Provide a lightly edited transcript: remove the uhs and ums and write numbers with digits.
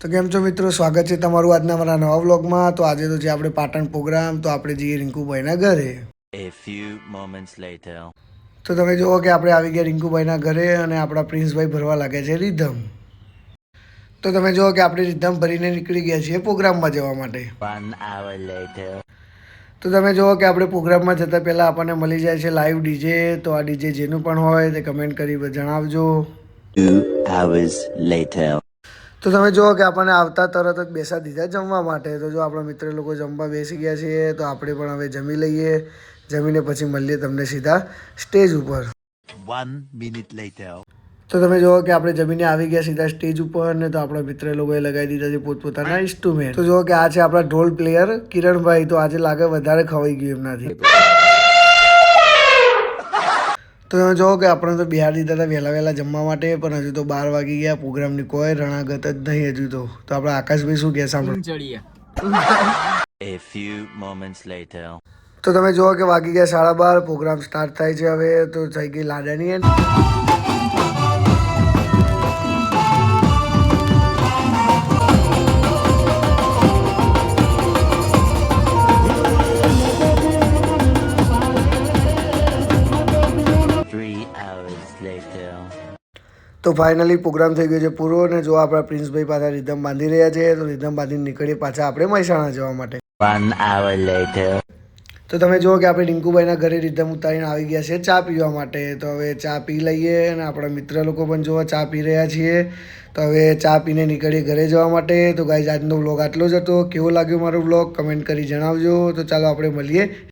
તો કેમ છો મિત્રો, સ્વાગત છે તમારું આજના મારા નવા વ્લોગમાં। તો આજે તો છે આપણે પાટણ પ્રોગ્રામ, તો આપણે જઈએ રિંકુભાઈના ઘરે। A few moments later. તો તમે જુઓ કે આપણે આવી ગયા રિંકુભાઈના ઘરે અને આપણા પ્રિન્સભાઈ ભરવા લાગે છે રીધમ। તો તમે જુઓ કે આપણે રીધમ ભરીને નીકળી ગયા છીએ પ્રોગ્રામમાં જવા માટે। 1 hour later. તો તમે જુઓ કે આપણે પ્રોગ્રામમાં જતાં પહેલાં આપણને મળી જાય છે લાઈવ ડીજે। તો આ ડીજે જેનું પણ હોય તે કમેન્ટ કરી જણાવજો। 2 hours later. તો તમે જુઓ કે આપણને આવતા તરત જ બેસા દીધા જમવા માટે। તો જો આપણા મિત્ર લોકો જમવા બેસી ગયા છીએ, તો આપણે પણ હવે જમી લઈએ। જમીને પછી મળીએ તમને સીધા સ્ટેજ ઉપર। 1 minute later. તો તમે જુઓ કે આપણે જમીને આવી ગયા સીધા સ્ટેજ ઉપર ને તો આપણા મિત્ર લોકોએ લગાવી દીધા છે પોતપોતાના ઇન્સ્ટ્રુમેન્ટ। તો જુઓ કે આ છે આપણા ઢોલ પ્લેયર કિરણભાઈ। તો આજે લાગે વધારે ખવાઈ ગયું એમનાથી। તો તમે જુઓ કે આપણે તો બિહાર દીધા હતા વહેલા જમવા માટે, પણ હજુ તો 12 વાગી ગયા, પ્રોગ્રામની કોઈ રણાગત જ નહીં હજુ તો। તો આપણે આકાશભાઈ શું કહે સાંભળો। A few moments later. તો તમે જુઓ કે વાગી ગયા 12:30, પ્રોગ્રામ સ્ટાર્ટ થાય છે હવે। તો થઈ ગઈ લાડાની એન્ટ્રી। તો ફાઇનલી પ્રોગ્રામ થઈ ગયો છે પૂરો ને જો આપણા પ્રિન્સભાઈ પાછા રીધમ બાંધી રહ્યા છે। તો રીધમ બાંધીને નીકળીએ પાછા આપણે મહેસાણા જવા માટે। 1 hour later. તો તમે જુઓ કે આપણે રિંકુભાઈના ઘરે રીધમ ઉતારીને આવી ગયા છે ચા પીવા માટે। તો હવે ચા પી લઈએ અને આપણા મિત્ર લોકો પણ જુઓ ચા પી રહ્યા છીએ। તો હવે ચા પીને નીકળીએ ઘરે જવા માટે। તો ગાઈઝ આજનો વ્લોગ આટલો જ હતો। કેવો લાગ્યો મારો વ્લોગ કમેન્ટ કરી જણાવજો। તો ચાલો આપણે મળીએ